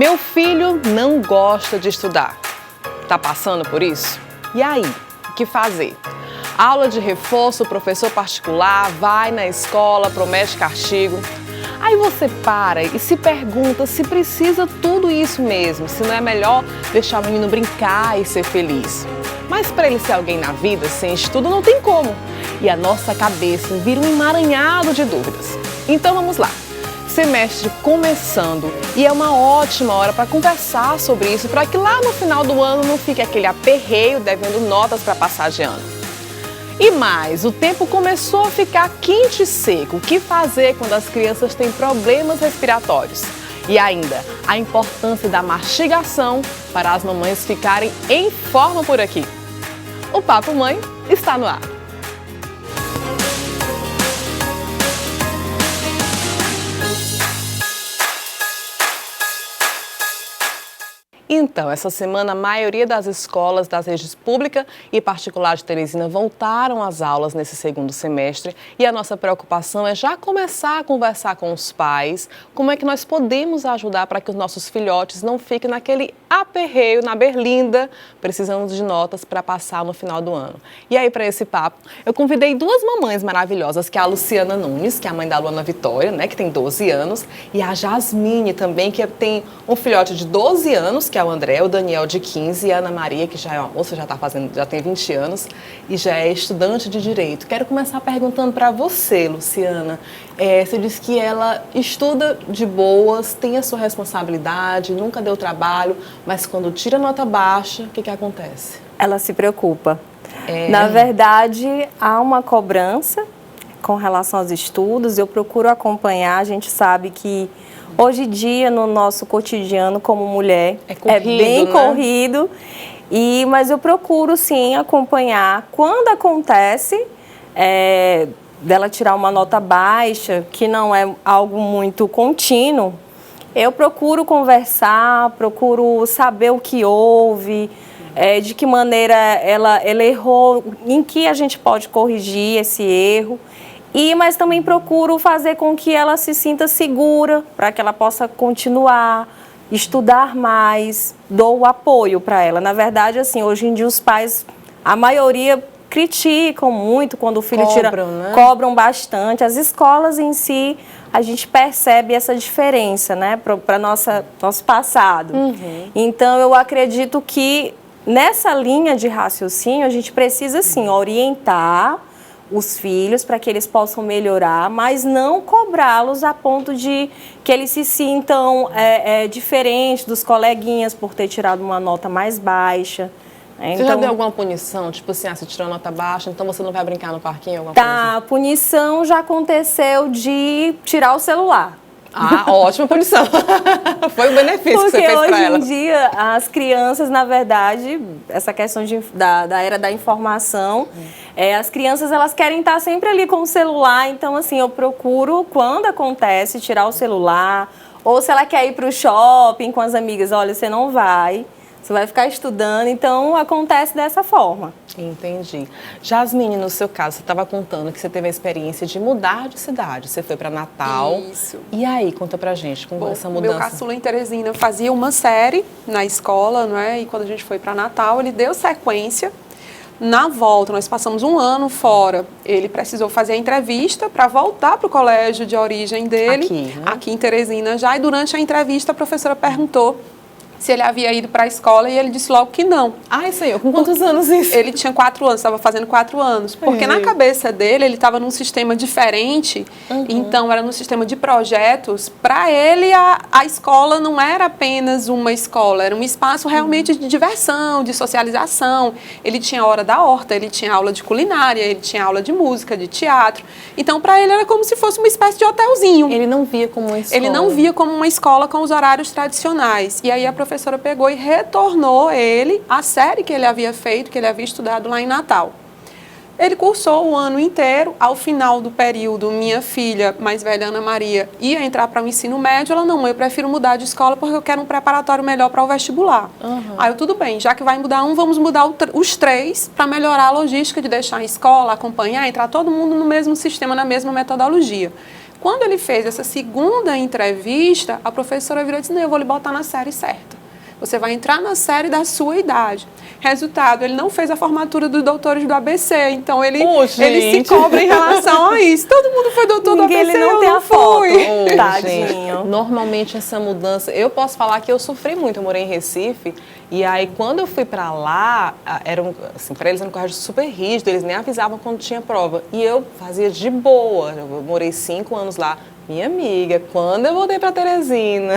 Meu filho não gosta de estudar. Tá passando por isso? E aí, o que fazer? Aula de reforço, professor particular, vai na escola, promete castigo. Aí você para e se pergunta se precisa tudo isso mesmo, se não é melhor deixar o menino brincar e ser feliz. Mas para ele ser alguém na vida, sem estudo não tem como. E a nossa cabeça vira um emaranhado de dúvidas. Então vamos lá. Semestre começando e é uma ótima hora para conversar sobre isso, para que lá no final do ano não fique aquele aperreio devendo notas para passar de ano. E mais, o tempo começou a ficar quente e seco. O que fazer quando as crianças têm problemas respiratórios? E ainda, a importância da mastigação para as mamães ficarem em forma por aqui. O Papo Mãe está no ar. Então, essa semana a maioria das escolas das redes pública e particular de Teresina voltaram às aulas nesse segundo semestre e a nossa preocupação é já começar a conversar com os pais como é que nós podemos ajudar para que os nossos filhotes não fiquem naquele aperreio, na berlinda, precisando de notas para passar no final do ano. E aí, para esse papo, eu convidei duas mamães maravilhosas, que é a Luciana Nunes, que é a mãe da Luana Vitória, né, que tem 12 anos, e a Jasmine também, que tem um filhote de 12 anos, que é o André, o Daniel de 15 e a Ana Maria, que já é uma moça, já tem 20 anos e já é estudante de Direito. Quero começar perguntando para você, Luciana. Você disse que ela estuda de boas, tem a sua responsabilidade, nunca deu trabalho, mas quando tira nota baixa, o que acontece? Ela se preocupa. Na verdade, há uma cobrança com relação aos estudos, eu procuro acompanhar, a gente sabe que hoje em dia, no nosso cotidiano como mulher, é bem corrido, mas eu procuro sim acompanhar. Quando acontece dela tirar uma nota baixa, que não é algo muito contínuo, eu procuro conversar, procuro saber o que houve, de que maneira ela errou, em que a gente pode corrigir esse erro. Mas também procuro fazer com que ela se sinta segura, para que ela possa continuar, estudar mais, dou o apoio para ela. Na verdade, assim, hoje em dia os pais, a maioria criticam muito quando o filho cobram bastante. As escolas em si, a gente percebe essa diferença, né, para nosso passado. Então, eu acredito que nessa linha de raciocínio, a gente precisa, sim, orientar os filhos para que eles possam melhorar, mas não cobrá-los a ponto de que eles se sintam diferentes dos coleguinhas por ter tirado uma nota mais baixa. Você já deu alguma punição? Tipo assim, você tirou nota baixa, então você não vai brincar no parquinho? Alguma coisa assim? A punição já aconteceu de tirar o celular. Ah, ótima punição. Foi o benefício que você fez para ela. Porque hoje em dia, as crianças, na verdade, essa questão da era da informação, as crianças, elas querem estar sempre ali com o celular. Então, assim, eu procuro, quando acontece, tirar o celular. Ou se ela quer ir para o shopping com as amigas, olha, você não vai. Você vai ficar estudando, então acontece dessa forma. Entendi. Jasmine, no seu caso, você estava contando que você teve a experiência de mudar de cidade. Você foi para Natal. Isso. E aí, conta pra gente como essa mudança. Meu caçula em Teresina fazia uma série na escola, não é? E quando a gente foi para Natal, ele deu sequência. Na volta, nós passamos um ano fora. Ele precisou fazer a entrevista para voltar para o colégio de origem dele, aqui, né? Aqui em Teresina já. E durante a entrevista, a professora perguntou se ele havia ido para a escola e ele disse logo que não. Ai, senhor, com quantos anos isso? Ele tinha 4 anos, estava fazendo 4 anos. Porque na cabeça dele, ele estava num sistema diferente, então era num sistema de projetos. Para ele, a escola não era apenas uma escola, era um espaço realmente de diversão, de socialização. Ele tinha hora da horta, ele tinha aula de culinária, ele tinha aula de música, de teatro. Então, para ele, era como se fosse uma espécie de hotelzinho. Ele não via como uma escola. Ele não via como uma escola com os horários tradicionais. E aí a professora pegou e retornou ele à série que ele havia feito, que ele havia estudado lá em Natal. Ele cursou o ano inteiro. Ao final do período, minha filha mais velha, Ana Maria, ia entrar para o ensino médio. Ela, não, mãe, eu prefiro mudar de escola porque eu quero um preparatório melhor para o vestibular. Aí eu, tudo bem, já que vai mudar um, vamos mudar os 3 para melhorar a logística de deixar a escola, acompanhar, entrar todo mundo no mesmo sistema, na mesma metodologia. Quando ele fez essa segunda entrevista, a professora virou e disse, não, eu vou lhe botar na série certa. Você vai entrar na série da sua idade. Resultado, ele não fez a formatura dos doutores do ABC, então ele se cobra em relação a isso. Todo mundo foi doutor do ABC, ele não tem a foto. Tadinho. Normalmente essa mudança, eu posso falar que eu sofri muito, eu morei em Recife, e aí quando eu fui pra lá, assim, pra eles era um colégio super rígido, eles nem avisavam quando tinha prova, e eu fazia de boa, eu morei 5 anos lá. Minha amiga, quando eu voltei para Teresina,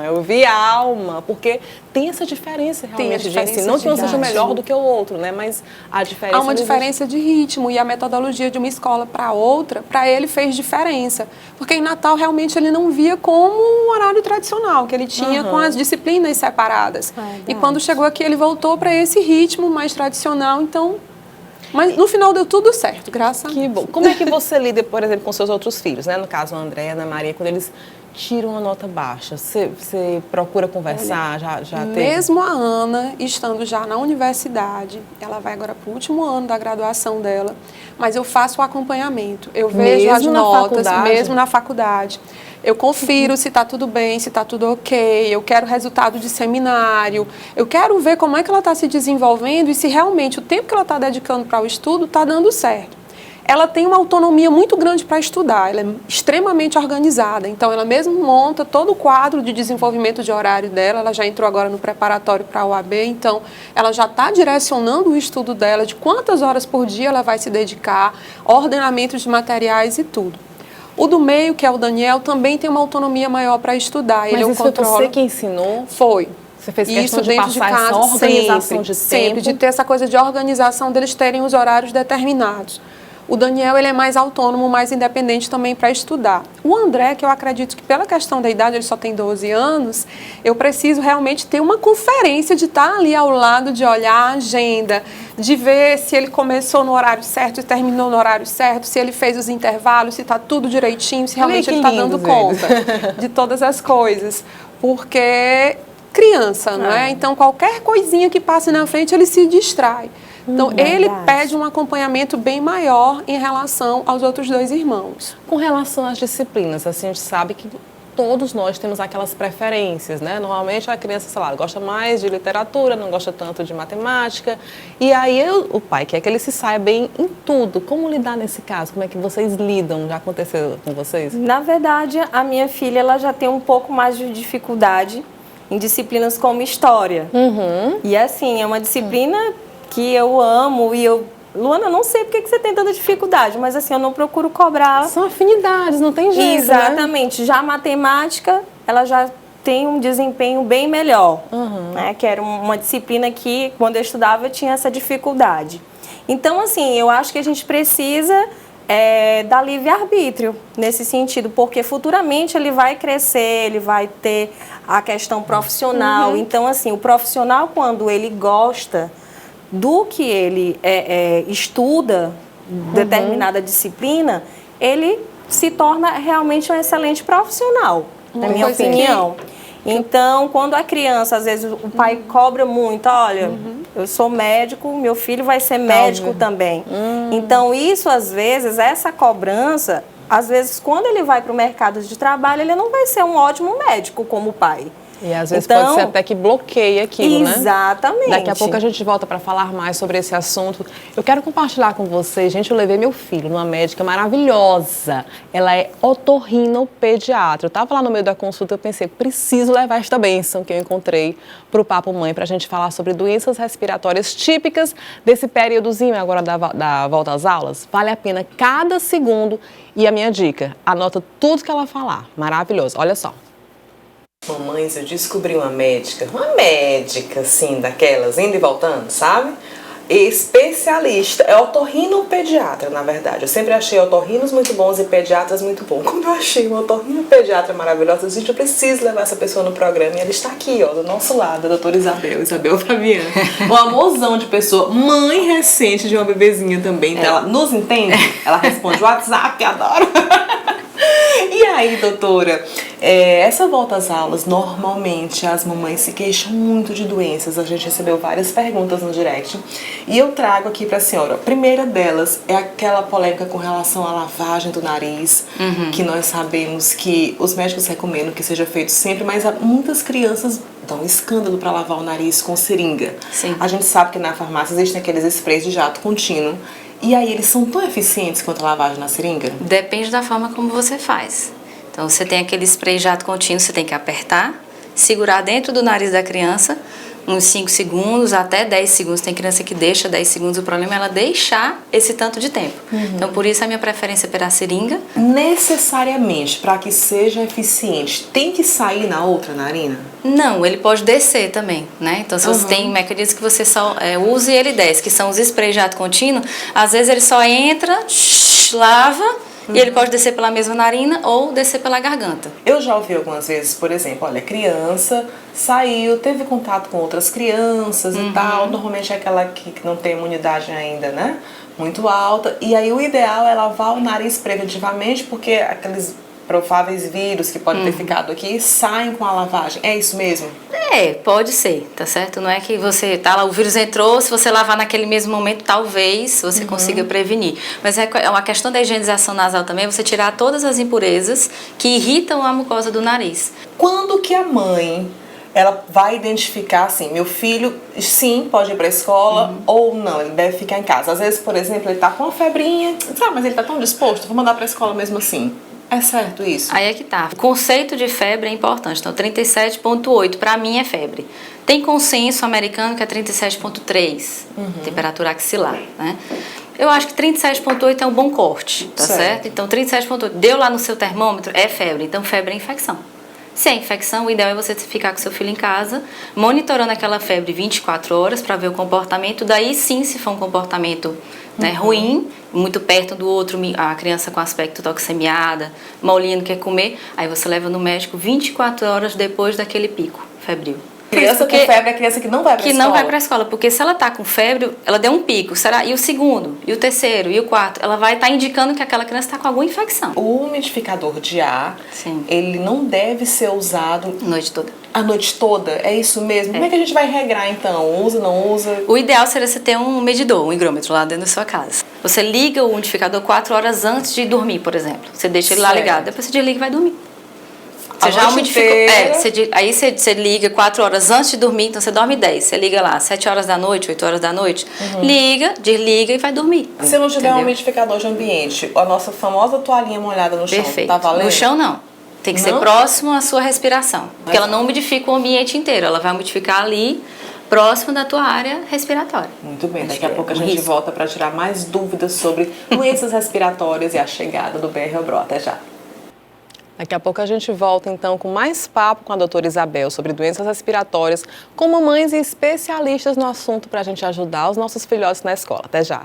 eu vi alma, porque tem essa diferença realmente de ensino. Não que um seja melhor do que o outro, né? Mas a diferença... Há uma diferença de ritmo e a metodologia de uma escola para outra, para ele fez diferença. Porque em Natal realmente ele não via como um horário tradicional, que ele tinha com as disciplinas separadas. E quando chegou aqui ele voltou para esse ritmo mais tradicional, então... Mas no final deu tudo certo, graças a Deus. Que bom. Como é que você lida, por exemplo, com seus outros filhos, né? No caso, a André, a Ana Maria, quando eles tiram uma nota baixa, você procura conversar? Mesmo a Ana, estando já na universidade, ela vai agora para o último ano da graduação dela, mas eu faço o acompanhamento. Eu vejo as notas, mesmo na faculdade. Eu confiro se está tudo bem, se está tudo ok, eu quero resultado de seminário, eu quero ver como é que ela está se desenvolvendo e se realmente o tempo que ela está dedicando para o estudo está dando certo. Ela tem uma autonomia muito grande para estudar, ela é extremamente organizada, então ela mesmo monta todo o quadro de desenvolvimento de horário dela, ela já entrou agora no preparatório para a UAB, então ela já está direcionando o estudo dela, de quantas horas por dia ela vai se dedicar, ordenamento de materiais e tudo. O do meio, que é o Daniel, também tem uma autonomia maior para estudar. Mas ele isso foi você que ensinou? Foi. Você fez questão isso de dentro de passar casa, essa organização de sempre, tempo? de ter essa coisa de organização deles terem os horários determinados. O Daniel, ele é mais autônomo, mais independente também para estudar. O André, que eu acredito que pela questão da idade, ele só tem 12 anos, eu preciso realmente ter uma conferência de estar ali ao lado, de olhar a agenda, de ver se ele começou no horário certo e terminou no horário certo, se ele fez os intervalos, se está tudo direitinho, se realmente ele está dando conta de todas as coisas. Porque criança, não é? Então, qualquer coisinha que passe na frente, ele se distrai. Então, ele pede um acompanhamento bem maior em relação aos outros 2 irmãos. Com relação às disciplinas, assim, a gente sabe que todos nós temos aquelas preferências, né? Normalmente a criança, sei lá, gosta mais de literatura, não gosta tanto de matemática. E aí o pai quer que ele se saia bem em tudo. Como lidar nesse caso? Como é que vocês lidam? Já aconteceu com vocês? Na verdade, a minha filha ela já tem um pouco mais de dificuldade em disciplinas como história. E assim, é uma disciplina que eu amo e eu... Luana, eu não sei porque que você tem tanta dificuldade, mas assim, eu não procuro cobrar. São afinidades, não tem jeito, Exatamente. Né? Já a matemática, ela já tem um desempenho bem melhor, né? Que era uma disciplina que, quando eu estudava, eu tinha essa dificuldade. Então, assim, eu acho que a gente precisa dar livre-arbítrio nesse sentido, porque futuramente ele vai crescer, ele vai ter a questão profissional. Então, assim, o profissional, quando ele gosta do que ele estuda, determinada disciplina, ele se torna realmente um excelente profissional, na minha opinião. Então, quando a criança, às vezes o pai cobra muito, olha, eu sou médico, meu filho vai ser médico também. Então, isso às vezes, essa cobrança, às vezes quando ele vai para o mercado de trabalho, ele não vai ser um ótimo médico como o pai. E às vezes pode ser até que bloqueia aquilo, né? Exatamente. Daqui a pouco a gente volta para falar mais sobre esse assunto. Eu quero compartilhar com vocês, gente, eu levei meu filho numa médica maravilhosa. Ela é otorrinopediatra. Eu estava lá no meio da consulta, eu pensei, preciso levar esta bênção que eu encontrei para o Papo Mãe, para a gente falar sobre doenças respiratórias típicas desse períodozinho agora da volta às aulas. Vale a pena cada segundo. E a minha dica, anota tudo que ela falar. Maravilhoso. Olha só. Mamães, eu descobri uma médica, assim, daquelas, indo e voltando, sabe? Especialista, é otorrinopediatra, na verdade. Eu sempre achei otorrinos muito bons e pediatras muito bons. Quando eu achei uma otorrinopediatra maravilhosa, eu disse, eu preciso levar essa pessoa no programa. E ela está aqui, ó, do nosso lado, a doutora Isabel Fabiano. Um amorzão de pessoa, mãe recente de uma bebezinha também. Então ela nos entende, ela responde o WhatsApp, adoro. E aí, doutora, essa volta às aulas, normalmente as mamães se queixam muito de doenças. A gente recebeu várias perguntas no direct e eu trago aqui para a senhora. A primeira delas é aquela polêmica com relação à lavagem do nariz, que nós sabemos que os médicos recomendam que seja feito sempre, mas muitas crianças dão escândalo para lavar o nariz com seringa. Sim. A gente sabe que na farmácia existem aqueles sprays de jato contínuo. E aí, eles são tão eficientes quanto a lavagem na seringa? Depende da forma como você faz. Então, você tem aquele spray jato contínuo, você tem que apertar, segurar dentro do nariz da criança, uns 5 segundos até 10 segundos. Tem criança que deixa 10 segundos, o problema é ela deixar esse tanto de tempo. Então, por isso a minha preferência é pela seringa. Necessariamente, para que seja eficiente, tem que sair na outra narina? Não, ele pode descer também, né? Então, se você tem mecanismos que você só usa e ele desce, que são os sprays jato contínuo, às vezes ele só entra, lava, e ele pode descer pela mesma narina ou descer pela garganta. Eu já ouvi algumas vezes, por exemplo, olha, criança saiu, teve contato com outras crianças e tal, normalmente é aquela que não tem imunidade ainda, né? Muito alta, e aí o ideal é lavar o nariz preventivamente, porque aqueles prováveis vírus que podem ter ficado aqui saem com a lavagem. É isso mesmo? Pode ser, tá certo? Não é que você tá lá, o vírus entrou, se você lavar naquele mesmo momento, talvez você consiga prevenir. Mas é uma questão da higienização nasal também, você tirar todas as impurezas que irritam a mucosa do nariz. Quando que a mãe ela vai identificar assim, meu filho sim pode ir para a escola ou não, ele deve ficar em casa? Às vezes, por exemplo, ele tá com uma febrinha, mas ele tá tão disposto, vou mandar para a escola mesmo assim. É certo isso? Aí é que tá. O conceito de febre é importante. Então, 37,8 para mim é febre. Tem consenso americano que é 37,3, temperatura axilar, né? Eu acho que 37,8 é um bom corte, tá certo? Então, 37,8 deu lá no seu termômetro, é febre. Então, febre é infecção. Se é infecção, o ideal é você ficar com seu filho em casa, monitorando aquela febre 24 horas para ver o comportamento. Daí sim, se for um comportamento ruim, muito perto do outro, a criança com aspecto toxemiada, molinha, não quer comer, aí você leva no médico 24 horas depois daquele pico febril. Criança com febre é a criança que não vai para a escola? Que não vai para a escola, porque se ela está com febre, ela deu um pico, será? E o segundo, e o terceiro, e o quarto, ela vai estar indicando que aquela criança está com alguma infecção. O umidificador de ar, ele não deve ser usado noite toda. A noite toda? É isso mesmo? Como é que a gente vai regrar então? Usa, não usa? O ideal seria você ter um medidor, um higrômetro lá dentro da sua casa. Você liga o umidificador 4 horas antes de dormir, por exemplo. Você deixa ele lá ligado, depois você desliga e vai dormir. Você já umidificou. Aí você liga 4 horas antes de dormir, então você dorme 10. Você liga lá 7 horas da noite, 8 horas da noite, liga, desliga e vai dormir. Se não tiver um umidificador de ambiente, a nossa famosa toalhinha molhada no chão, tá valendo? No chão não. Tem que ser próximo à sua respiração. Porque ela não umidifica o ambiente inteiro, ela vai umidificar ali, próximo da tua área respiratória. Muito bem, daqui a pouco a gente volta para tirar mais dúvidas sobre doenças respiratórias e a chegada do BR-Obro. Até já. Daqui a pouco a gente volta então com mais papo com a doutora Isabel sobre doenças respiratórias, com mamães e especialistas no assunto para a gente ajudar os nossos filhotes na escola. Até já.